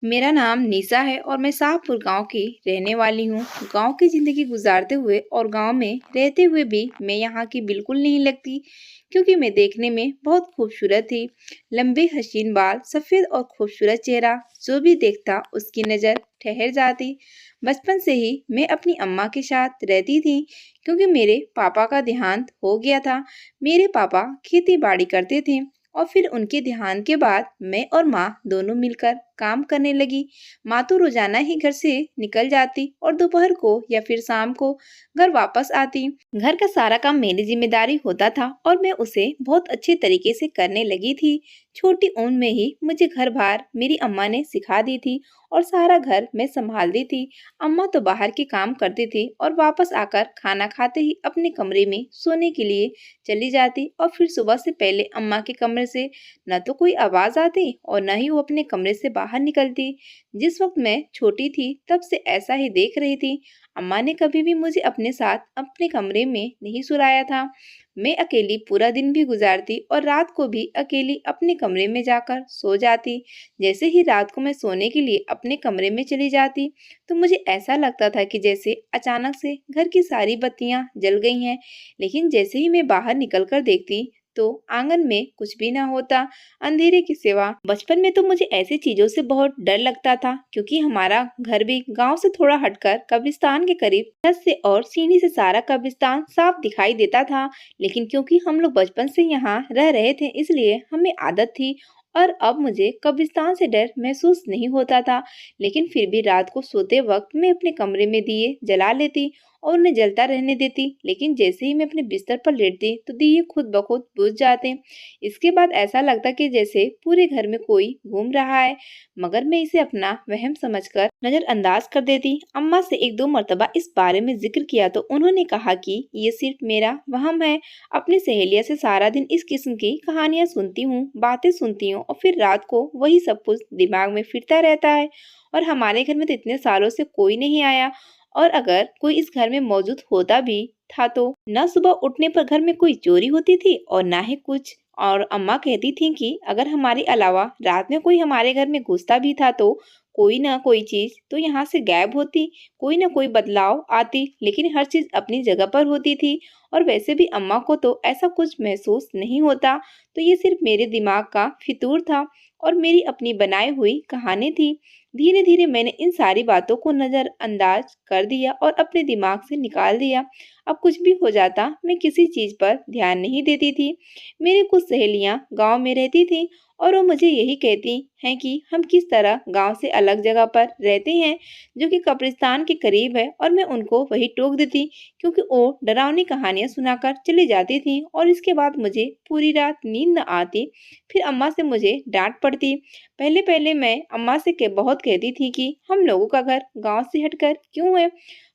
मेरा नाम निशा है और मैं शाहपुर गांव की रहने वाली हूँ। गांव की जिंदगी गुजारते हुए और गांव में रहते हुए भी मैं यहाँ की बिल्कुल नहीं लगती, क्योंकि मैं देखने में बहुत खूबसूरत थी। लंबे हसीन बाल, सफेद और खूबसूरत चेहरा, जो भी देखता उसकी नज़र ठहर जाती। बचपन से ही मैं अपनी अम्मा के साथ रहती थी, क्योंकि मेरे पापा का देहांत हो गया था। मेरे पापा खेती बाड़ी करते थे और फिर उनके देहांत के बाद मैं और माँ दोनों मिलकर काम करने लगी। माँ तो रोजाना ही घर से निकल जाती और दोपहर को या फिर शाम को घर वापस आती। घर का सारा काम मेरी जिम्मेदारी होता था और मैं उसे बहुत अच्छे तरीके से करने लगी थी। छोटी उम्र में ही मुझे घर बार मेरी अम्मा ने सिखा दी थी और सारा घर मैं संभालती थी। अम्मा तो बाहर के काम करती थी और वापस आकर खाना खाते ही अपने कमरे में सोने के लिए चली जाती और फिर सुबह से पहले अम्मा के कमरे से न तो कोई आवाज आती और न ही वो अपने कमरे से बाहर निकलती। जिस वक्त मैं छोटी थी तब से ऐसा ही देख रही थी। अम्मा ने कभी भी मुझे अपने साथ अपने कमरे में नहीं सुलाया था। मैं अकेली पूरा दिन भी गुजारती और रात को भी अकेली अपने कमरे में जाकर सो जाती। जैसे ही रात को मैं सोने के लिए अपने कमरे में चली जाती तो मुझे ऐसा लगता था कि जैसे अचानक से घर की सारी बत्तियां जल गई हैं। लेकिन जैसे ही मैं बाहर निकलकर देखती तो आंगन में कुछ भी ना होता, अंधेरे की सिवा। बचपन में तो मुझे ऐसी चीजों से बहुत डर लगता था, क्योंकि हमारा घर भी गांव से थोड़ा हटकर कब्रिस्तान के करीब छत से और सीढ़ी से सारा कब्रिस्तान साफ दिखाई देता था। लेकिन क्योंकि हम लोग बचपन से यहाँ रह रहे थे इसलिए हमें आदत थी और अब मुझे कब्रिस्तान से डर महसूस नहीं होता था। लेकिन फिर भी रात को सोते वक्त मैं अपने कमरे में दिए जला लेती और उन्हें जलता रहने देती। लेकिन जैसे ही मैं अपने बिस्तर पर लेटती तो दिए खुद ब खुद बुझ जाते। इसके बाद ऐसा लगता कि जैसे पूरे घर में कोई घूम रहा है, मगर मैं इसे अपना वहम समझकर नजरअंदाज कर देती। अम्मा से एक दो मर्तबा इस बारे में जिक्र किया तो उन्होंने कहा कि ये सिर्फ मेरा वहम है। अपनी सहेलियों से सारा दिन इस किस्म की कहानियां सुनती हूँ, बातें सुनती हूँ और फिर रात को वही सब कुछ दिमाग में फिरता रहता है। और हमारे घर में तो इतने सालों से कोई नहीं आया, और अगर कोई इस घर में मौजूद होता भी था तो न सुबह उठने पर घर में कोई चोरी होती थी और ना ही कुछ। और अम्मा कहती थी कि अगर हमारे अलावा रात में कोई हमारे घर में घुसता भी था तो कोई ना कोई चीज तो यहाँ से गायब होती, कोई ना कोई बदलाव आती, लेकिन हर चीज अपनी जगह पर होती थी। और वैसे भी अम्मा को तो ऐसा कुछ महसूस नहीं होता, तो ये सिर्फ मेरे दिमाग का फितूर था और मेरी अपनी बनाई हुई कहानी थी। धीरे धीरे मैंने इन सारी बातों को नजरअंदाज कर दिया और अपने दिमाग से निकाल दिया। अब कुछ भी हो जाता मैं किसी चीज पर ध्यान नहीं देती थी। मेरी कुछ सहेलियां गांव में रहती थी और वो मुझे यही कहती हैं कि हम किस तरह गांव से अलग जगह पर रहते हैं जो कि कब्रिस्तान के करीब है, और मैं उनको वही टोक देती, क्योंकि वो डरावनी कहानियां सुनाकर चली जाती थी और इसके बाद मुझे पूरी रात नींद न आती। फिर अम्मा से मुझे डांट पड़ती। पहले पहले मैं अम्मा से बहुत कहती थी कि हम लोगों का घर गांव से हटकर क्यों है,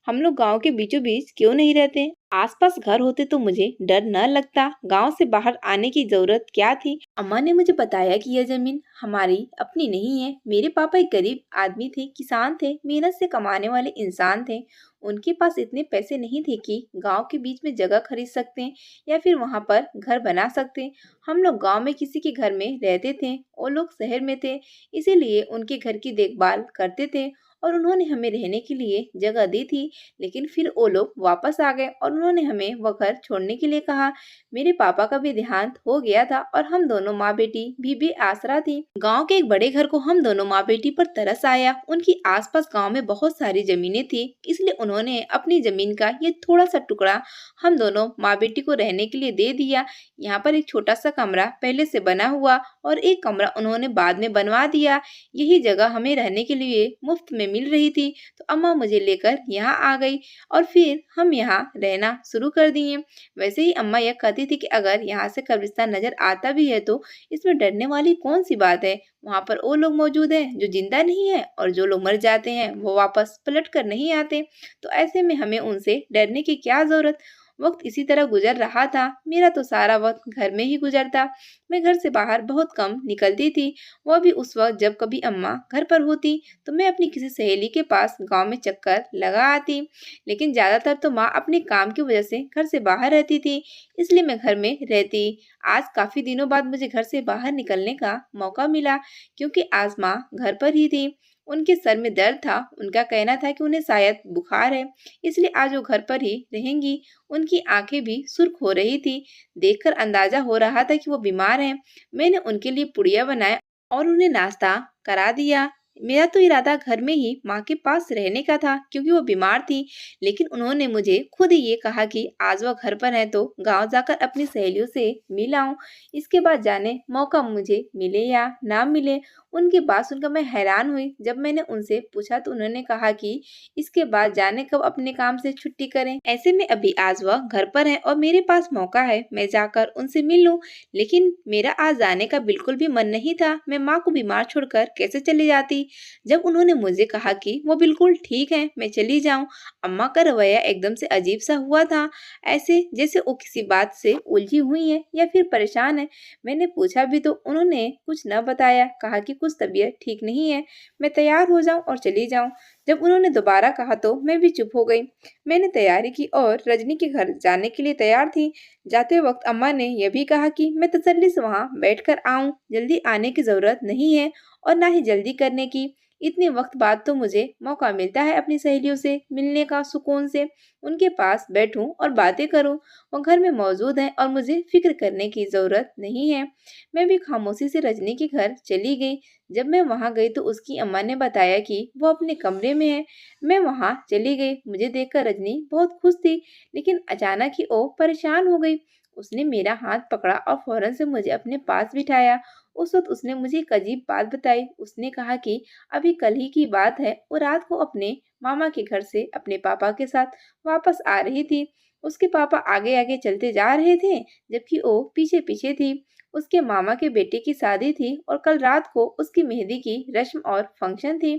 हम लोग गांव के बीचों बीच क्यों नहीं रहते। आसपास घर होते तो मुझे डर न लगता, गांव से बाहर आने की जरूरत क्या थी। अम्मा ने मुझे बताया कि यह जमीन हमारी अपनी नहीं है। मेरे पापा एक गरीब आदमी थे, किसान थे, मेहनत से कमाने वाले इंसान थे। उनके पास इतने पैसे नहीं थे कि गांव के बीच में जगह खरीद सकते या फिर वहां पर घर बना सकते। हम लोग गांव में किसी के घर में रहते थे, वो लोग शहर में थे, इसीलिए उनके घर की देखभाल करते थे और उन्होंने हमें रहने के लिए जगह दी थी। लेकिन फिर वो लोग वापस आ गए और उन्होंने हमें वह घर छोड़ने के लिए कहा। मेरे पापा का भी देहांत हो गया था और हम दोनों माँ बेटी भी आसरा थी। गांव के एक बड़े घर को हम दोनों माँ बेटी पर तरस आया। उनकी आसपास गांव में बहुत सारी जमीनें थी, इसलिए उन्होंने अपनी जमीन का ये थोड़ा सा टुकड़ा हम दोनों माँ बेटी को रहने के लिए दे दिया। यहाँ पर एक छोटा सा कमरा पहले से बना हुआ और एक कमरा उन्होंने बाद में बनवा दिया। यही जगह हमें रहने के लिए मुफ्त में मिल रही थी, तो अम्मा मुझे लेकर यहाँ आ गई और फिर हम यहाँ रहना शुरू कर दिए। वैसे ही अम्मा यह कहती थी कि अगर यहाँ से कब्रिस्तान नजर आता भी है तो इसमें डरने वाली कौन सी बात है। वहाँ पर वो लोग मौजूद हैं जो जिंदा नहीं है, और जो लोग मर जाते हैं वो वापस पलट कर नहीं आते, तो ऐसे में हमें उनसे डरने की क्या जरूरत। वक्त इसी तरह गुजर रहा था। मेरा तो सारा वक्त घर में ही गुजरता। मैं घर से बाहर बहुत कम निकलती थी, वह भी उस वक्त जब कभी अम्मा घर पर होती तो मैं अपनी किसी सहेली के पास गांव में चक्कर लगा आती। लेकिन ज्यादातर तो माँ अपने काम की वजह से घर से बाहर रहती थी, इसलिए मैं घर में रहती। आज काफी दिनों बाद मुझे घर से बाहर निकलने का मौका मिला, क्योंकि आज माँ घर पर ही थी। उनके सर में दर्द था। उनका कहना था कि उन्हें शायद बुखार है, इसलिए आज वो घर पर ही रहेंगी। उनकी आंखें भी सुर्ख हो रही थी। देखकर अंदाजा हो रहा था कि वो बीमार हैं। मैंने उनके लिए पुड़िया बनाया और उन्हें नाश्ता करा दिया। मेरा तो इरादा घर में ही माँ के पास रहने का था, क्योंकि वो बीमार थी। लेकिन उन्होंने मुझे खुद ही ये कहा कि आज वो घर पर है तो गांव जाकर अपनी सहेलियों से मिल आऊं। इसके बाद जाने मौका मुझे मिले या ना मिले। उनकी बात सुनकर मैं हैरान हुई। जब मैंने उनसे पूछा तो उन्होंने कहा कि इसके बाद जाने कब अपने काम से छुट्टी करें। ऐसे में अभी आज वह घर पर है और मेरे पास मौका है, मैं जाकर उनसे मिल लूं। लेकिन मेरा आज जाने का बिल्कुल भी मन नहीं था। मैं माँ को बीमार छोड़कर कैसे चली जाती। जब उन्होंने मुझे कहा कि वो बिल्कुल ठीक है, मैं चली जाऊं, अम्मा का रवैया एकदम से अजीब सा हुआ था, ऐसे जैसे वो किसी बात से उलझी हुई है या फिर परेशान है। मैंने पूछा भी तो उन्होंने कुछ न बताया, कहा कि कुछ तबीयत ठीक नहीं है, मैं तैयार हो जाऊं और चली जाऊं। जब उन्होंने दोबारा कहा तो मैं भी चुप हो गई। मैंने तैयारी की और रजनी के घर जाने के लिए तैयार थी। जाते वक्त अम्मा ने यह भी कहा कि मैं तसल्ली से वहां बैठकर आऊं, जल्दी आने की जरूरत नहीं है और ना ही जल्दी करने की। इतने वक्त बाद तो मुझे मौका मिलता है अपनी सहेलियों से मिलने का, सुकून से उनके पास बैठूं और बातें करूं। वो घर में मौजूद हैं और मुझे फिक्र करने की जरूरत नहीं है। मैं भी खामोशी से रजनी के घर चली गई। जब मैं वहां गई तो उसकी अम्मा ने बताया कि वो अपने कमरे में है। मैं वहां चली गई। मुझे देखकर रजनी बहुत खुश थी, लेकिन अचानक ही वो परेशान हो गई। उसने मेरा हाथ पकड़ा और फौरन से मुझे अपने पास बिठाया। उस वक्त उसने मुझे एक अजीब बात बताई। उसने कहा कि अभी कल ही की बात है, वो रात को अपने मामा के घर से अपने पापा के साथ वापस आ रही थी। उसके पापा आगे आगे चलते जा रहे थे, जबकि वो पीछे पीछे थी। उसके मामा के बेटे की शादी थी और कल रात को उसकी मेहंदी की रस्म और फंक्शन थी।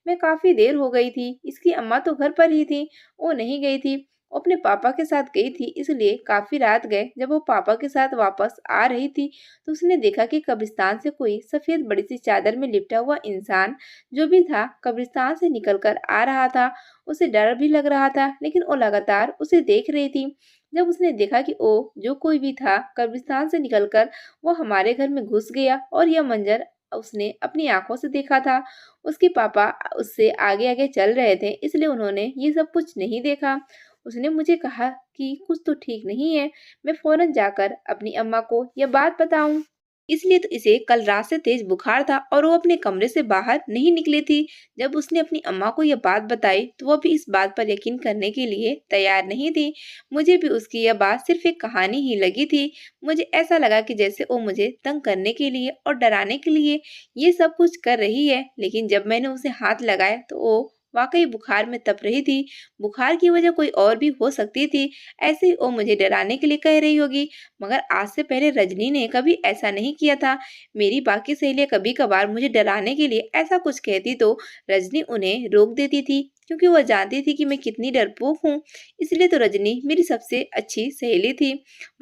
मैं काफी देर हो गई थी। इसकी अम्मा तो घर पर ही थी, वो नहीं गई थी। वो अपने पापा के साथ गई थी, इसलिए काफी रात गए। जब वो पापा के साथ वापस आ रही थी तो उसने देखा कि कब्रिस्तान से कोई सफेद बड़ी सी चादर में लिपटा हुआ इंसान जो भी था कब्रिस्तान से निकल कर आ रहा था। उसे डर भी लग रहा था, लेकिन वो लगातार उसे देख रही थी। जब उसने देखा कि वो जो कोई भी था कब्रिस्तान से निकलकर वो हमारे घर में घुस गया और यह मंजर उसने अपनी आंखों से देखा था। उसके पापा उससे आगे आगे चल रहे थे, इसलिए उन्होंने ये सब कुछ नहीं देखा। उसने मुझे कहा कि कुछ तो ठीक नहीं है, मैं फौरन जाकर अपनी अम्मा को यह बात बताऊं। इसलिए तो इसे कल रात से तेज बुखार था और वो अपने कमरे से बाहर नहीं निकली थी। जब उसने अपनी अम्मा को यह बात बताई तो वो भी इस बात पर यकीन करने के लिए तैयार नहीं थी। मुझे भी उसकी यह बात सिर्फ एक कहानी ही लगी थी। मुझे ऐसा लगा कि जैसे वो मुझे तंग करने के लिए और डराने के लिए ये सब कुछ कर रही है। लेकिन जब मैंने उसे हाथ लगाया तो वो वाकई बुखार में तप रही थी। बुखार की वजह कोई और भी हो सकती थी। ऐसे ही वो मुझे डराने के लिए कह रही होगी, मगर आज से पहले रजनी ने कभी ऐसा नहीं किया था। मेरी बाकी सहेलियां कभी कभार मुझे डराने के लिए ऐसा कुछ कहती तो रजनी उन्हें रोक देती थी, क्योंकि वह जानती थी कि मैं कितनी डरपोक हूँ। इसलिए तो रजनी मेरी सबसे अच्छी सहेली थी।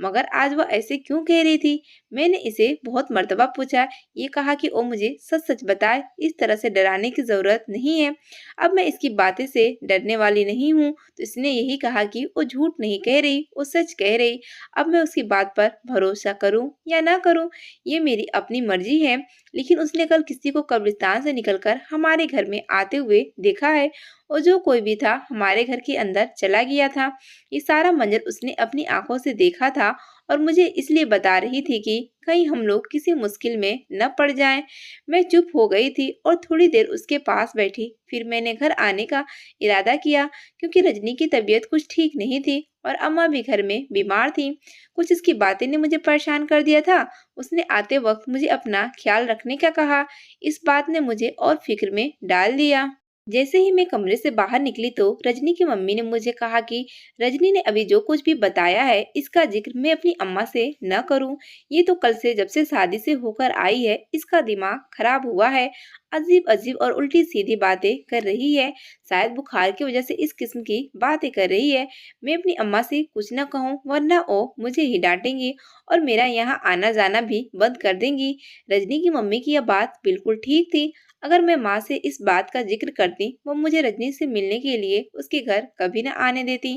मगर आज वह ऐसे क्यों कह रही थी। मैंने इसे बहुत मर्तबा पूछा। ये कहा कि वो मुझे सच सच बताए, इस तरह से डराने की जरूरत नहीं है। अब मैं इसकी बातें से डरने वाली नहीं हूँ। तो इसने यही कहा कि वो झूठ नहीं कह रही, वो सच कह रही। अब मैं उसकी बात पर भरोसा करूं या ना करूं, ये मेरी अपनी मर्जी है। लेकिन उसने कल किसी को कब्रिस्तान से निकलकर हमारे घर में आते हुए देखा है, और जो कोई भी था हमारे घर के अंदर चला गया था। ये सारा मंजर उसने अपनी आंखों से देखा था और मुझे इसलिए बता रही थी कि कहीं हम लोग किसी मुश्किल में न पड़ जाएं। मैं चुप हो गई थी और थोड़ी देर उसके पास बैठी। फिर मैंने घर आने का इरादा किया, क्योंकि रजनी की तबीयत कुछ ठीक नहीं थी और अम्मा भी घर में बीमार थी। कुछ इसकी बातें ने मुझे परेशान कर दिया था। उसने आते वक्त मुझे अपना ख्याल रखने का कहा। इस बात ने मुझे और फिक्र में डाल दिया। जैसे ही मैं कमरे से बाहर निकली तो रजनी की मम्मी ने मुझे कहा कि रजनी ने अभी जो कुछ भी बताया है इसका जिक्र मैं अपनी अम्मा से न करूं। ये तो कल से जब से शादी से होकर आई है, इसका दिमाग खराब हुआ है। अजीब अजीब और उल्टी सीधी बातें कर रही है। शायद बुखार की वजह से इस किस्म की बातें कर रही है। मैं अपनी अम्मा से कुछ न कहूँ, वरना वो मुझे ही डांटेंगी और मेरा यहाँ आना जाना भी बंद कर देंगी। रजनी की मम्मी की यह बात बिल्कुल ठीक थी। अगर मैं माँ से इस बात का जिक्र करती, वो मुझे रजनी से मिलने के लिए उसके घर कभी न आने देती।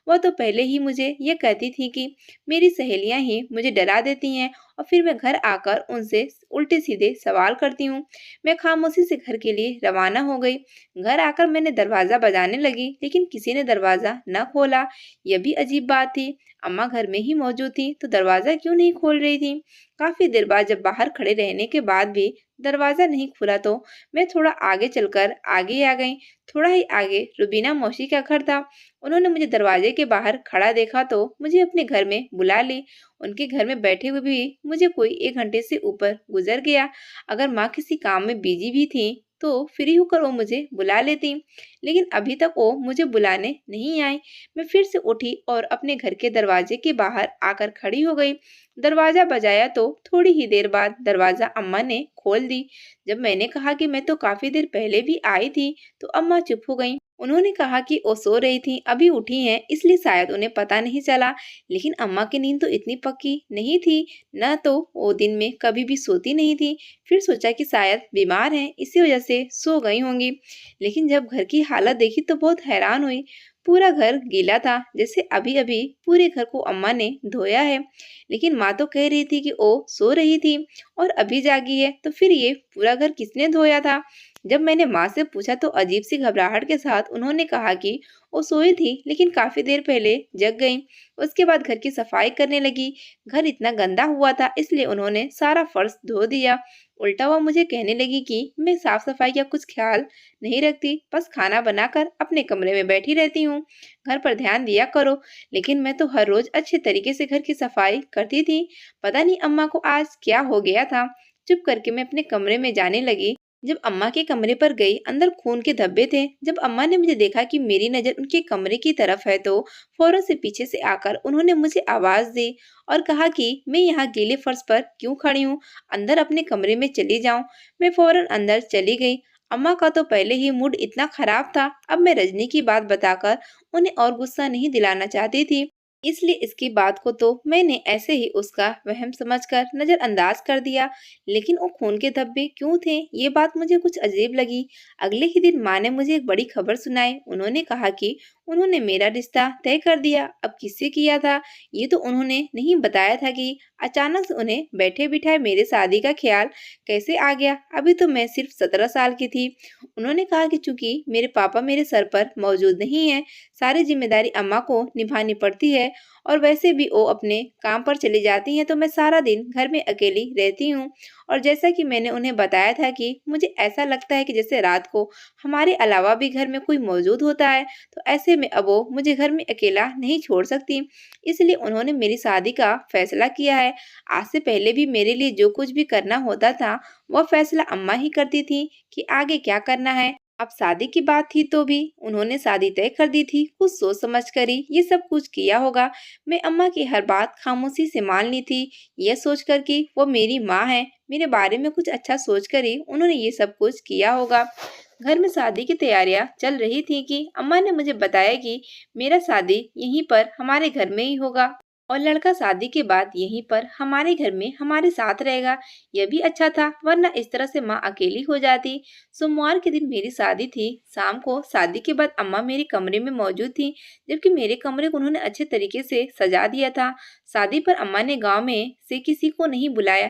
वह तो पहले ही मुझे ये कहती थी कि मेरी सहेलियां ही मुझे डरा देती हैं और फिर मैं घर आकर उनसे उल्टे सीधे सवाल करती हूँ। मैं खामोशी से घर के लिए रवाना हो गई। घर आकर मैंने दरवाजा बजाने लगी, लेकिन किसी ने दरवाजा न खोला। यह भी अजीब बात थी। अम्मा घर में ही मौजूद थी तो दरवाजा क्यों नहीं खोल रही थी। काफी देर बाद जब बाहर खड़े रहने के बाद भी दरवाजा नहीं खुला तो मैं थोड़ा आगे चलकर आगे आ गई। थोड़ा ही आगे रुबीना मौसी का घर था। उन्होंने मुझे दरवाजे के बाहर खड़ा देखा तो मुझे अपने घर में बुला ली। उनके घर में बैठे हुए भी मुझे कोई 1 घंटे से ऊपर गुजर गया। अगर माँ किसी काम में बिजी भी थी तो फ्री होकर वो मुझे बुला लेती, लेकिन अभी तक वो मुझे बुलाने नहीं आई। मैं फिर से उठी और अपने घर के दरवाजे के बाहर आकर खड़ी हो गई। दरवाजा बजाया तो थोड़ी ही देर बाद दरवाजा अम्मा ने खोल दी। जब मैंने कहा कि मैं तो काफी देर पहले भी आई थी तो अम्मा चुप हो गई। उन्होंने कहा कि वो सो रही थी, अभी उठी हैं, इसलिए शायद उन्हें पता नहीं चला। लेकिन अम्मा की नींद तो इतनी पक्की नहीं थी, न तो वो दिन में कभी भी सोती नहीं थी। फिर सोचा कि शायद बीमार हैं, इसी वजह से सो गई होंगी। लेकिन जब घर की हालत देखी तो बहुत हैरान हुई। पूरा घर गीला था, जैसे अभी अभी पूरे घर को अम्मा ने धोया है। लेकिन माँ तो कह रही थी कि वो सो रही थी और अभी जागी है, तो फिर ये पूरा घर किसने धोया था। जब मैंने माँ से पूछा तो अजीब सी घबराहट के साथ उन्होंने कहा कि वो सोई थी, लेकिन काफी देर पहले जग गई। उसके बाद घर की सफाई करने लगी। घर इतना गंदा हुआ था, इसलिए उन्होंने सारा फर्श धो दिया। उल्टा वो मुझे कहने लगी कि मैं साफ सफाई का कुछ ख्याल नहीं रखती, बस खाना बनाकर अपने कमरे में बैठी रहती हूँ। घर पर ध्यान दिया करो। लेकिन मैं तो हर रोज अच्छे तरीके से घर की सफाई करती थी। पता नहीं अम्मा को आज क्या हो गया था। चुप करके मैं अपने कमरे में जाने लगी। जब अम्मा के कमरे पर गई, अंदर खून के धब्बे थे। जब अम्मा ने मुझे देखा कि मेरी नजर उनके कमरे की तरफ है तो फौरन से पीछे से आकर उन्होंने मुझे आवाज दी और कहा कि मैं यहाँ गीले फर्श पर क्यों खड़ी हूँ, अंदर अपने कमरे में चली जाऊं। मैं फौरन अंदर चली गई। अम्मा का तो पहले ही मूड इतना खराब था, अब मैं रजनी की बात बताकर उन्हें और गुस्सा नहीं दिलाना चाहती थी। इसलिए इसकी बात को तो मैंने ऐसे ही उसका वहम समझकर नजरअंदाज कर दिया। लेकिन वो खून के धब्बे क्यों थे, ये बात मुझे कुछ अजीब लगी। अगले ही दिन माँ ने मुझे एक बड़ी खबर सुनाई। उन्होंने कहा कि उन्होंने मेरा रिश्ता तय कर दिया। अब किससे किया था ये तो उन्होंने नहीं बताया था कि अचानक से उन्हें बैठे बिठाए मेरे शादी का ख्याल कैसे आ गया। अभी तो मैं सिर्फ 17 साल की थी। उन्होंने कहा कि चूंकि मेरे पापा मेरे सर पर मौजूद नहीं है, सारी जिम्मेदारी अम्मा को निभानी पड़ती है और वैसे भी वो अपने काम पर चली जाती हैं तो मैं सारा दिन घर में अकेली रहती हूँ। और जैसा कि मैंने उन्हें बताया था कि मुझे ऐसा लगता है कि जैसे रात को हमारे अलावा भी घर में कोई मौजूद होता है, तो ऐसे में अब वो मुझे घर में अकेला नहीं छोड़ सकती। इसलिए उन्होंने मेरी शादी का फैसला किया है। आज से पहले भी मेरे लिए जो कुछ भी करना होता था वह फैसला अम्मा ही करती थी कि आगे क्या करना है। अब शादी की बात थी तो भी उन्होंने शादी तय कर दी थी। कुछ सोच समझ कर ही ये सब कुछ किया होगा। मैं अम्मा की हर बात खामोशी से मान ली थी, यह सोचकर कि वो मेरी माँ है, मेरे बारे में कुछ अच्छा सोचकर ही उन्होंने ये सब कुछ किया होगा। घर में शादी की तैयारियां चल रही थी कि अम्मा ने मुझे बताया कि मेरा शादी यहीं पर हमारे घर में ही होगा और लड़का शादी के बाद यहीं पर हमारे घर में हमारे साथ रहेगा। यह भी अच्छा था, वरना इस तरह से माँ अकेली हो जाती। सोमवार के दिन मेरी शादी थी। शाम को शादी के बाद अम्मा मेरे कमरे में मौजूद थी, जबकि मेरे कमरे को उन्होंने अच्छे तरीके से सजा दिया था। शादी पर अम्मा ने गांव में से किसी को नहीं बुलाया,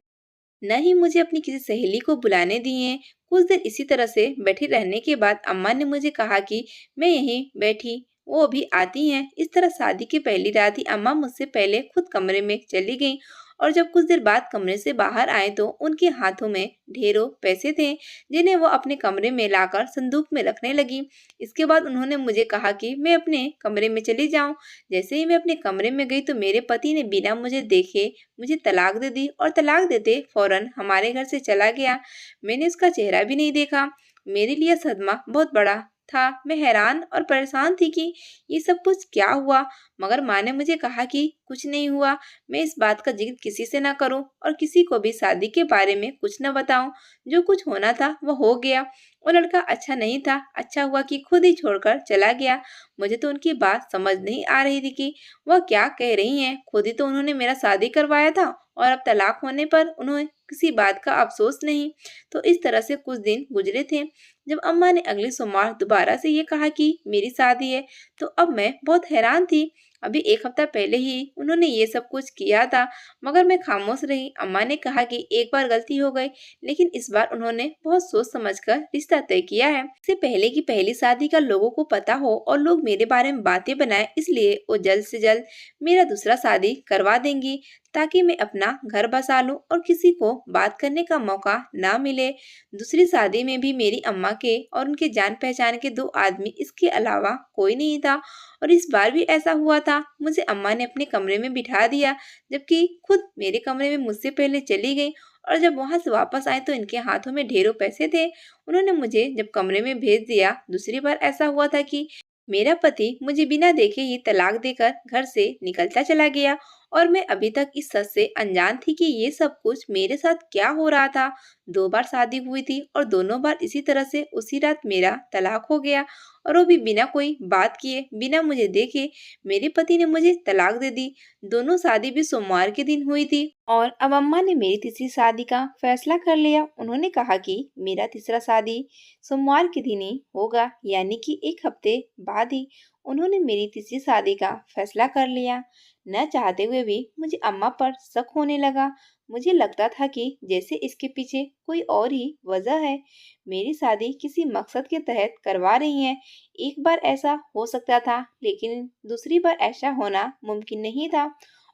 न ही मुझे अपनी किसी सहेली को बुलाने दिए। कुछ देर इसी तरह से बैठे रहने के बाद अम्मा ने मुझे कहा कि मैं यहीं बैठी, वो अभी आती हैं। इस तरह शादी की पहली रात ही अम्मा मुझसे पहले खुद कमरे में चली गईं और जब कुछ देर बाद कमरे से बाहर आए तो उनके हाथों में ढेरों पैसे थे, जिन्हें वो अपने कमरे में लाकर संदूक में रखने लगी। इसके बाद उन्होंने मुझे कहा कि मैं अपने कमरे में चली जाऊं। जैसे ही मैं अपने कमरे में गई तो मेरे पति ने बिना मुझे देखे मुझे तलाक दे दी और तलाक देते फौरन हमारे घर से चला गया। मैंने उसका चेहरा भी नहीं देखा। मेरे लिए सदमा बहुत बड़ा था। मैं हैरान और परेशान थी कि ये सब कुछ क्या हुआ, मगर माँ ने मुझे कहा कि कुछ नहीं हुआ। मैं इस बात का जिक्र किसी से ना करूं और किसी को भी शादी के बारे में कुछ न बताऊं। जो कुछ होना था वह हो गया। वो लड़का अच्छा नहीं था, अच्छा हुआ कि खुद ही छोड़कर चला गया। मुझे तो उनकी बात समझ नहीं आ रही थी कि वह क्या कह रही हैं। खुद ही तो उन्होंने मेरा शादी करवाया था और अब तलाक होने पर उन्हें किसी बात का अफसोस नहीं। तो इस तरह से कुछ दिन गुजरे थे। जब अम्मा ने अगले सोमवार दोबारा से ये कहा कि मेरी शादी है, तो अब मैं बहुत हैरान थी। अभी एक हफ्ता पहले ही उन्होंने ये सब कुछ किया था, मगर मैं खामोश रही। अम्मा ने कहा कि एक बार गलती हो गई, लेकिन इस बार उन्होंने बहुत सोच समझकर रिश्ता तय किया है। इससे पहले कि पहली शादी का लोगों को पता हो और लोग मेरे बारे में बातें बनाए, इसलिए वो जल्द से जल्द मेरा दूसरा शादी करवा देंगी, ताकि मैं अपना घर बसा लूं और किसी को बात करने का मौका ना मिले। दूसरी शादी में भी मेरी अम्मा के और उनके जान पहचान के दो आदमी, इसके अलावा कोई नहीं था। और इस बार भी ऐसा हुआ था। मुझे अम्मा ने अपने कमरे में बिठा दिया, जबकि खुद मेरे कमरे में मुझसे पहले चली गई। और जब वहां से वापस आए तो इनके हाथों में ढेरों पैसे थे। उन्होंने मुझे जब कमरे में भेज दिया। दूसरी बार ऐसा हुआ था कि मेरा पति मुझे बिना देखे ही तलाक देकर घर से निकलता चला गया, और मैं अभी तक इस सच से अनजान थी कि ये सब कुछ मेरे साथ क्या हो रहा था। 2 बार शादी हुई थी और दोनों बार इसी तरह से उसी रात मेरा तलाक हो गया, और वो भी बिना कोई बात किए, बिना मुझे देखे मेरे पति ने मुझे तलाक दे दी। दोनों शादी भी सोमवार के दिन हुई थी। और अब अम्मा ने मेरी तीसरी शादी का फैसला कर लिया। उन्होंने कहा कि मेरा तीसरा शादी सोमवार के दिन ही होगा, यानी कि एक हफ्ते बाद ही। उन्होंने मेरी तीसरी शादी का फैसला कर लिया। न चाहते हुए भी मुझे अम्मा पर शक होने लगा। मुझे लगता था कि जैसे इसके पीछे कोई और ही वजह है। मेरी शादी किसी मकसद के तहत करवा रही हैं। एक बार ऐसा हो सकता था, लेकिन दूसरी बार ऐसा होना मुमकिन नहीं था।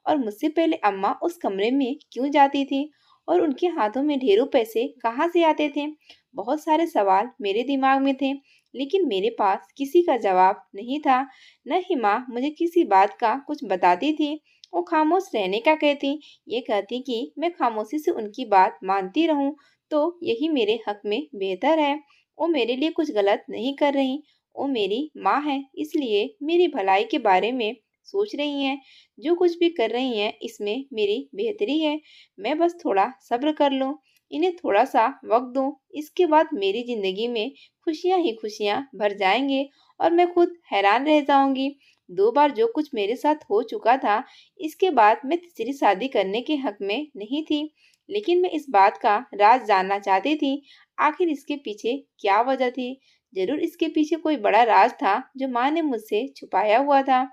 और मुझसे पहले अम्मा उस कमरे में क्यों जाती थी, और उनके हाथों में ढेरों पैसे कहाँ से आते थे? बहुत सारे सवाल मेरे दिमाग में थे, लेकिन मेरे पास किसी का जवाब नहीं था। न ही माँ मुझे किसी बात का कुछ बताती थी। वो खामोश रहने का कहती, ये कहती कि मैं खामोशी से उनकी बात मानती रहूं, तो यही मेरे हक में बेहतर है। वो मेरे लिए कुछ गलत नहीं कर रही। वो मेरी माँ है, इसलिए मेरी भलाई के बारे में सोच रही हैं। जो कुछ भी कर रही हैं, इसमें मेरी बेहतरी है। मैं बस थोड़ा सब्र कर लूं, इन्हें थोड़ा सा वक्त दूं। इसके बाद मेरी जिंदगी में खुशियां ही खुशियां भर जाएंगे, और मैं खुद हैरान रह जाऊंगी। 2 बार जो कुछ मेरे साथ हो चुका था, इसके बाद मैं तीसरी शादी करने के हक में नहीं थी। लेकिन मैं इस बात का राज जानना चाहती थी। आखिर इसके पीछे क्या वजह थी? जरूर इसके पीछे कोई बड़ा राज था जो माँ ने मुझसे छुपाया हुआ था।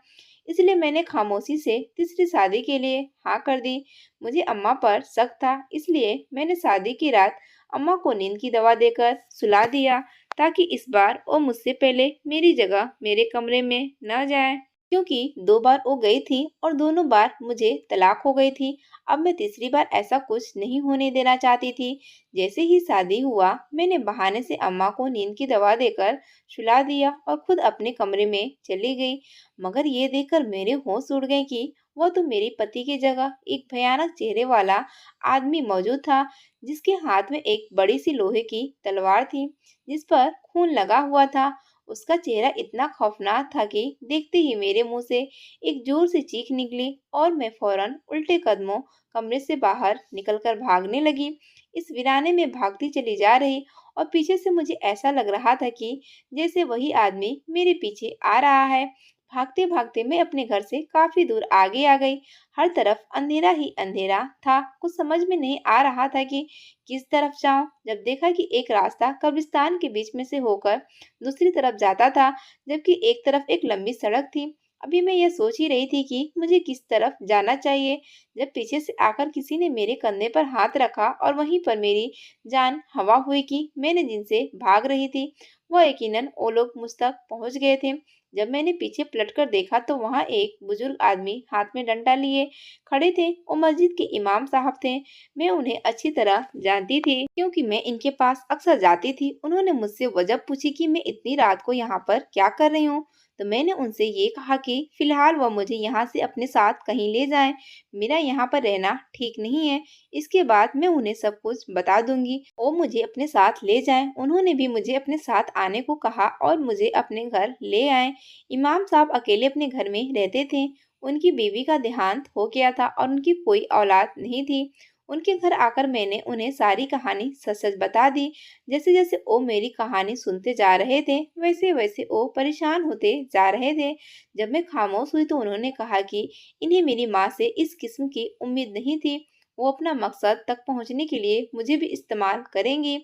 इसलिए मैंने खामोशी से तीसरी शादी के लिए हाँ कर दी। मुझे अम्मा पर शक था, इसलिए मैंने शादी की रात अम्मा को नींद की दवा देकर सुला दिया, ताकि इस बार वो मुझसे पहले मेरी जगह मेरे कमरे में न जाए। क्योंकि 2 बार वो गई थी और दोनों बार मुझे तलाक हो गई थी। अब मैं तीसरी बार ऐसा कुछ नहीं होने देना चाहती थी। जैसे ही शादी हुआ, मैंने बहाने से अम्मा को नींद की दवा देकर सुला दिया और खुद अपने कमरे में चली गई। मगर ये देखकर मेरे होश उड़ गए कि वह तो मेरे पति की जगह एक भयानक चेहरे वाला आदमी मौजूद था, जिसके हाथ में एक बड़ी सी लोहे की तलवार थी, जिस पर खून लगा हुआ था। उसका चेहरा इतना खौफनाक था कि देखते ही मेरे मुंह से एक जोर से चीख निकली, और मैं फौरन उल्टे कदमों कमरे से बाहर निकलकर भागने लगी। इस वीराने में भागती चली जा रही, और पीछे से मुझे ऐसा लग रहा था कि जैसे वही आदमी मेरे पीछे आ रहा है। भागते भागते मैं अपने घर से काफी दूर आगे आ गई। हर तरफ अंधेरा ही अंधेरा था। कुछ समझ में नहीं आ रहा था कि किस तरफ जाऊं। जब देखा कि एक रास्ता कब्रिस्तान के बीच में से होकर दूसरी तरफ जाता था, जबकि एक तरफ एक लंबी सड़क थी। अभी मैं यह सोच ही रही थी कि मुझे किस तरफ जाना चाहिए, जब पीछे से आकर किसी ने मेरे कंधे पर हाथ रखा, और वहीं पर मेरी जान हवा हुई कि मैंने जिनसे भाग रही थी, वह यकीनन वो लोग मुझ तक पहुंच गए थे। जब मैंने पीछे पलटकर देखा तो वहां एक बुजुर्ग आदमी हाथ में डंडा लिए खड़े थे। वो मस्जिद के इमाम साहब थे। मैं उन्हें अच्छी तरह जानती थी, क्योंकि मैं इनके पास अक्सर जाती थी। उन्होंने मुझसे वजह पूछी कि मैं इतनी रात को यहाँ पर क्या कर रही हूँ। तो मैंने उनसे ये कहा कि फिलहाल वह मुझे यहाँ से अपने साथ कहीं ले जाएं। मेरा यहाँ पर रहना ठीक नहीं है। इसके बाद मैं उन्हें सब कुछ बता दूंगी। वो मुझे अपने साथ ले जाएं। उन्होंने भी मुझे अपने साथ आने को कहा और मुझे अपने घर ले आए। इमाम साहब अकेले अपने घर में रहते थे। उनकी बीवी का देहांत हो गया था और उनकी कोई औलाद नहीं थी। उनके घर आकर मैंने उन्हें सारी कहानी सच-सच बता दी। जैसे-जैसे वो मेरी कहानी सुनते जा रहे थे, वैसे-वैसे वो परेशान होते जा रहे थे। जब मैं खामोश हुई तो उन्होंने कहा कि इन्हें मेरी माँ से इस किस्म की उम्मीद नहीं थी। वो अपना मकसद तक पहुँचने के लिए मुझे भी इस्तेमाल करेंगी।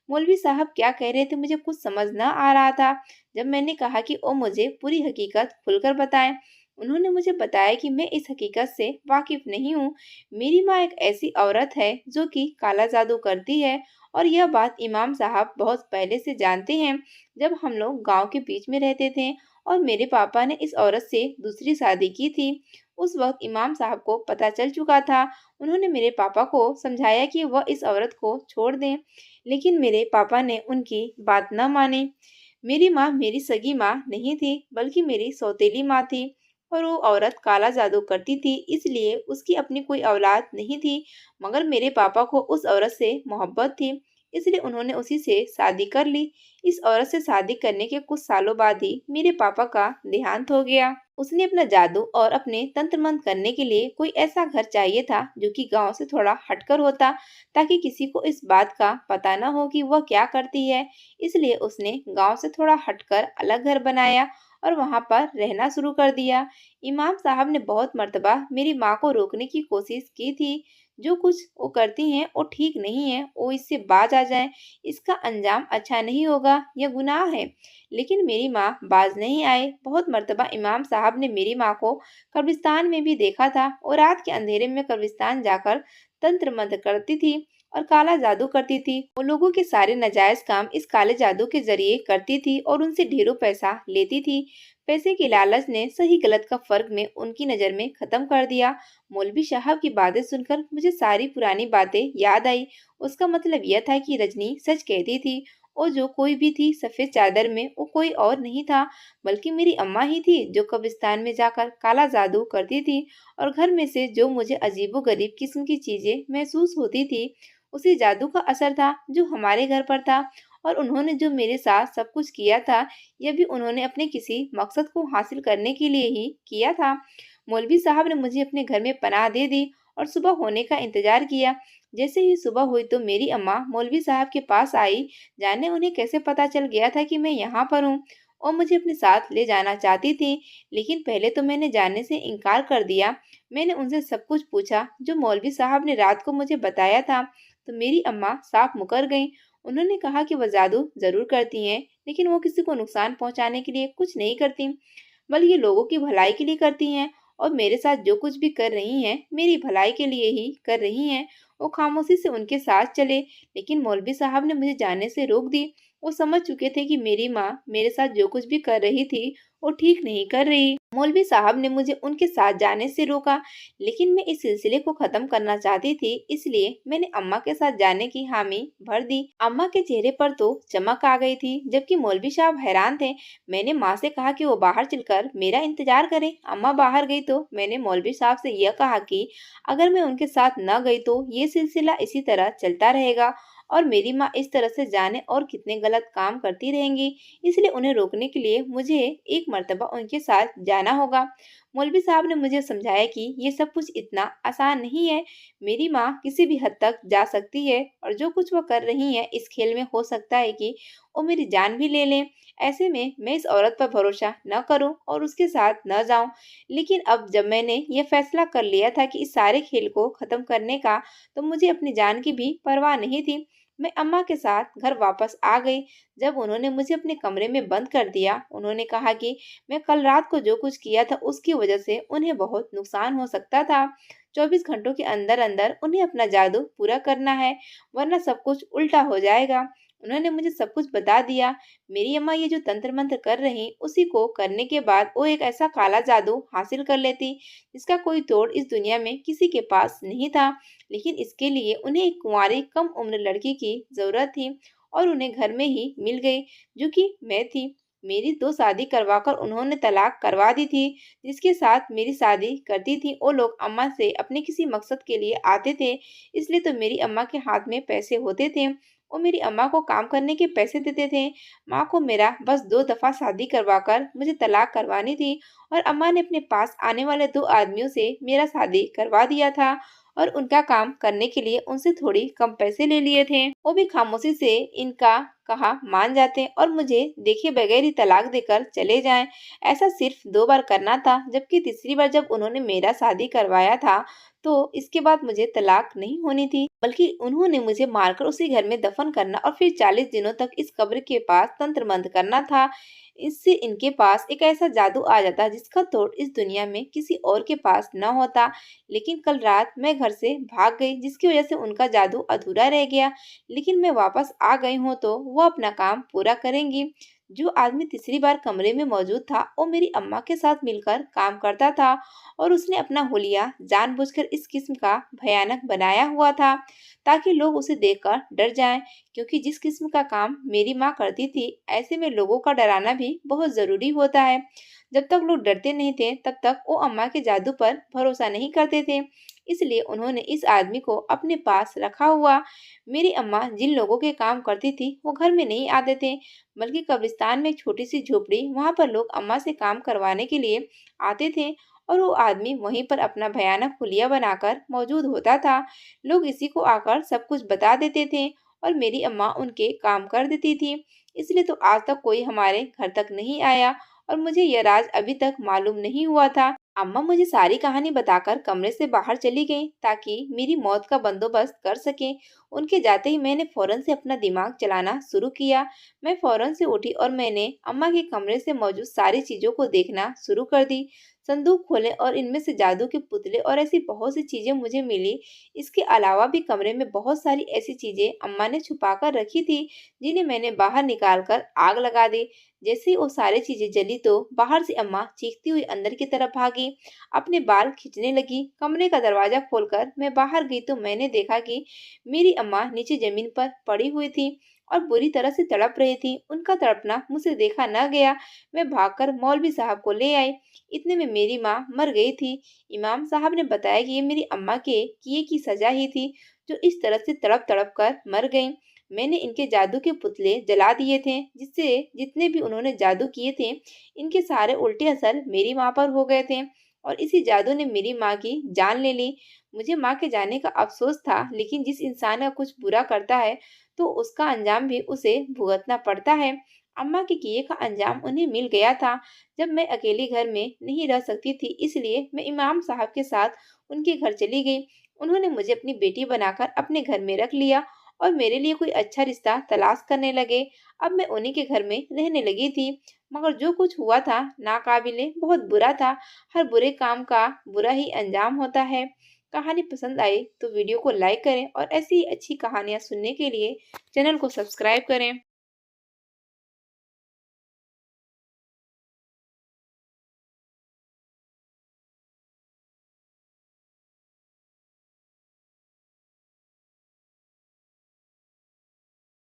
मौलवी साहब क्या कह रहे थे मुझे कुछ समझ न आ रहा था। जब मैंने कहा कि वो मुझे पूरी हकीकत खुलकर बताएं, उन्होंने मुझे बताया कि मैं इस हकीकत से वाकिफ नहीं हूँ। मेरी माँ एक ऐसी औरत है जो कि काला जादू करती है और यह बात इमाम साहब बहुत पहले से जानते हैं। जब हम लोग गांव के बीच में रहते थे और मेरे पापा ने इस औरत से दूसरी शादी की थी, उस वक्त इमाम साहब को पता चल चुका था। उन्होंने मेरे पापा को समझाया कि वह इस औरत को छोड़ दें, लेकिन मेरे पापा ने उनकी बात न मानी। मेरी माँ मेरी सगी माँ नहीं थी, बल्कि मेरी सौतेली माँ थी और वो औरत काला जादू करती थी, इसलिए उसकी अपनी कोई औलाद नहीं थी। मगर मेरे पापा को उस औरत से मोहब्बत थी, इसलिए उन्होंने उसी से शादी कर ली। इस औरत से शादी करने के कुछ सालों बाद ही मेरे पापा का देहांत हो गया। उसने अपना जादू और अपने तंत्र मंत्र करने के लिए कोई ऐसा घर चाहिए था जो कि गांव से थोड़ा हटकर होता, ताकि किसी को इस बात का पता न हो कि वह क्या करती है। इसलिए उसने गांव से थोड़ा हटकर अलग घर बनाया और वहां पर रहना शुरू कर दिया। इमाम साहब ने बहुत मर्तबा मेरी माँ को रोकने की कोशिश की थी। जो कुछ वो करती हैं वो ठीक नहीं है, वो इससे बाज आ जाएं, इसका अंजाम अच्छा नहीं होगा, यह गुनाह है। लेकिन मेरी माँ बाज नहीं आए। बहुत मर्तबा इमाम साहब ने मेरी माँ को कब्रिस्तान में भी देखा था और रात के अंधेरे में कब्रिस्तान जाकर तंत्र मंत्र करती थी और काला जादू करती थी। वो लोगों के सारे नाजायज काम इस काले जादू के जरिए करती थी और उनसे ढेरों पैसा लेती थी। पैसे के लालच ने सही गलत का फर्क में उनकी नजर में खत्म कर दिया। मौलवी साहब की बातें सुनकर मुझे सारी पुरानी बातें याद आई। उसका मतलब यह था कि रजनी सच कहती थी और जो कोई भी थी सफेद चादर में, वो कोई और नहीं था बल्कि मेरी अम्मा ही थी, जो कब्रिस्तान में जाकर काला जादू करती थी और घर में से जो मुझे अजीबोगरीब किस्म की चीजें महसूस होती थी, उसी जादू का असर था जो हमारे घर पर था। और उन्होंने जो मेरे साथ सब कुछ किया था, यह भी उन्होंने अपने किसी मकसद को हासिल करने के लिए ही किया था। मौलवी साहब ने मुझे अपने घर में पनाह दे दी और सुबह होने का इंतजार किया। जैसे ही सुबह हुई तो मेरी अम्मा मौलवी साहब के पास आई। जाने उन्हें कैसे पता चल गया था कि मैं यहाँ पर हूँ और मुझे अपने साथ ले जाना चाहती थी, लेकिन पहले तो मैंने जाने से इनकार कर दिया। मैंने उनसे सब कुछ पूछा जो मौलवी साहब ने रात को मुझे बताया था, तो मेरी अम्मा साफ मुकर गईं। उन्होंने कहा कि वह जादू जरूर करती हैं, लेकिन वो किसी को नुकसान पहुंचाने के लिए कुछ नहीं करती, बल्कि लोगों की भलाई के लिए करती हैं और मेरे साथ जो कुछ भी कर रही हैं, मेरी भलाई के लिए ही कर रही हैं। वो खामोशी से उनके साथ चले, लेकिन मौलवी साहब ने मुझे जाने से रोक दी। वो समझ चुके थे कि मेरी माँ मेरे साथ जो कुछ भी कर रही थी, वो ठीक नहीं कर रही। मौलवी साहब ने मुझे उनके साथ जाने से रोका, लेकिन मैं इस सिलसिले को खत्म करना चाहती थी, इसलिए मैंने अम्मा के साथ जाने की हामी भर दी। अम्मा के चेहरे पर तो चमक आ गई थी, जबकि मौलवी साहब हैरान थे। मैंने माँ से कहा कि वो बाहर चलकर मेरा इंतजार करें। अम्मा बाहर गई तो मैंने मौलवी साहब से यह कहा कि अगर मैं उनके साथ न गई तो ये सिलसिला इसी तरह चलता रहेगा और मेरी माँ इस तरह से जाने और कितने गलत काम करती रहेंगी, इसलिए उन्हें रोकने के लिए मुझे एक मर्तबा उनके साथ जाना होगा। मौलवी साहब ने मुझे समझाया कि ये सब कुछ इतना आसान नहीं है। मेरी माँ किसी भी हद तक जा सकती है और जो कुछ वो कर रही है इस खेल में हो सकता है कि वो मेरी जान भी ले लें। ऐसे में मैं इस औरत पर भरोसा न करूं और उसके साथ न जाऊं। लेकिन अब जब मैंने ये फैसला कर लिया था कि इस सारे खेल को खत्म करने का, तो मुझे अपनी जान की भी परवाह नहीं थी। मैं अम्मा के साथ घर वापस आ गई। जब उन्होंने मुझे अपने कमरे में बंद कर दिया, उन्होंने कहा कि मैं कल रात को जो कुछ किया था उसकी वजह से उन्हें बहुत नुकसान हो सकता था। 24 घंटों के अंदर अंदर उन्हें अपना जादू पूरा करना है, वरना सब कुछ उल्टा हो जाएगा। उन्होंने मुझे सब कुछ बता दिया। मेरी अम्मा ये जो तंत्र मंत्र कर रही, उसी को करने के बाद वो एक ऐसा काला जादू हासिल कर लेती जिसका कोई तोड़ इस दुनिया में किसी के पास नहीं था। लेकिन इसके लिए उन्हें एक कुंवारी कम उम्र लड़की की जरूरत थी और उन्हें घर में ही मिल गई, जो कि मैं थी। मेरी 2 शादी करवाकर उन्होंने तलाक करवा दी थी। जिसके साथ मेरी शादी करती थी वो लोग अम्मा से अपने किसी मकसद के लिए आते थे, इसलिए तो मेरी अम्मा के हाथ में पैसे होते थे। वो मेरी अम्मा को काम करने के पैसे देते थे। माँ को मेरा बस 2 दफा शादी करवाकर मुझे तलाक करवानी थी और अम्मा ने अपने पास आने वाले 2 आदमियों से मेरा शादी करवा दिया था और उनका काम करने के लिए उनसे थोड़ी कम पैसे ले लिए थे। वो भी खामोशी से इनका कहा मान जाते और मुझे देखे बगैर ही तलाक देकर चले जाएं। ऐसा सिर्फ 2 बार करना था, जबकि तीसरी बार जब उन्होंने मेरा शादी करवाया था तो इसके बाद मुझे तलाक नहीं होनी थी, बल्कि उन्होंने मुझे मारकर उसी घर में दफन करना और फिर 40 दिनों तक इस कब्र के पास तंत्र मंत्र करना था। इससे इनके पास एक ऐसा जादू आ जाता जिसका तोड़ इस दुनिया में किसी और के पास न होता। लेकिन कल रात मैं घर से भाग गई, जिसकी वजह से उनका जादू अधूरा रह गया। लेकिन मैं वापस आ गई हूँ तो वो अपना काम पूरा करेंगी। जो आदमी तीसरी बार कमरे में मौजूद था वो मेरी अम्मा के साथ मिलकर काम करता था और उसने अपना हुलिया जानबूझकर इस किस्म का भयानक बनाया हुआ था ताकि लोग उसे देखकर डर जाएं। क्योंकि जिस किस्म का काम मेरी माँ करती थी, ऐसे में लोगों का डराना भी बहुत जरूरी होता है। जब तक लोग डरते नहीं थे तब तक वो अम्मा के जादू पर भरोसा नहीं करते थे। इसलिए उन्होंने इस आदमी को अपने पास रखा हुआ। मेरी अम्मा जिन लोगों के काम करती थी वो घर में नहीं आते थे, बल्कि कब्रिस्तान में एक छोटी सी झोपड़ी, वहां पर लोग अम्मा से काम करवाने के लिए आते थे और वो आदमी वहीं पर अपना भयानक हुलिया बनाकर मौजूद होता था। लोग इसी को आकर सब कुछ बता देते थे और मेरी अम्मा उनके काम कर देती थी। इसलिए तो आज तक कोई हमारे घर तक नहीं आया और मुझे यह राज अभी तक मालूम नहीं हुआ था। अम्मा मुझे सारी कहानी बताकर कमरे से बाहर चली गईं ताकि मेरी मौत का बंदोबस्त कर सकें। उनके जाते ही मैंने फौरन से अपना दिमाग चलाना शुरू किया। मैं फौरन से उठी और मैंने अम्मा के कमरे से मौजूद सारी चीजों को देखना शुरू कर दी। संदूक खोले और इनमें से जादू के पुतले और ऐसी बहुत सी चीजें मुझे मिली। इसके अलावा भी कमरे में बहुत सारी ऐसी चीजें अम्मा ने छुपा कर रखी थी, जिन्हें मैंने बाहर निकाल कर आग लगा दी। जैसे ही वो सारी चीजें जली तो बाहर से अम्मा चीखती हुई अंदर की तरफ भागी, अपने बाल खींचने लगी। कमरे का दरवाजा खोलकर मैं बाहर गई तो मैंने देखा कि मेरी अम्मा नीचे जमीन पर पड़ी हुई थी और बुरी तरह से तड़प रही थी। उनका तड़पना मुझसे देखा न गया। मैं भागकर मौलवी साहब को ले आई। इतने में मेरी माँ मर गई थी। इमाम साहब ने बताया कि ये मेरी अम्मा के किए की सजा ही थी, जो इस तरह से तड़प तड़प कर मर गईं। मैंने इनके जादू के पुतले जला दिए थे, जिससे जितने भी उन्होंने जादू किए थे, इनके सारे उल्टे असर मेरी माँ पर हो गए थे और इसी जादू ने मेरी माँ की जान ले ली। मुझे माँ के जाने का अफसोस था, लेकिन जिस इंसान का कुछ बुरा करता है तो उसका अंजाम भी उसे भुगतना पड़ता है। अम्मा के किए का अंजाम उन्हें मिल गया था। जब मैं अकेली घर में नहीं रह सकती थी, इसलिए मैं इमाम साहब के साथ उनके घर चली गई। उन्होंने मुझे अपनी बेटी बनाकर अपने घर में रख लिया और मेरे लिए कोई अच्छा रिश्ता तलाश करने लगे। अब मैं उन्हीं के घर में रहने लगी थी। मगर जो कुछ हुआ था नाकाबिले बहुत बुरा था। हर बुरे काम का बुरा ही अंजाम होता है। कहानी पसंद आई तो वीडियो को लाइक करें और ऐसी ही अच्छी कहानियाँ सुनने के लिए चैनल को सब्सक्राइब करें।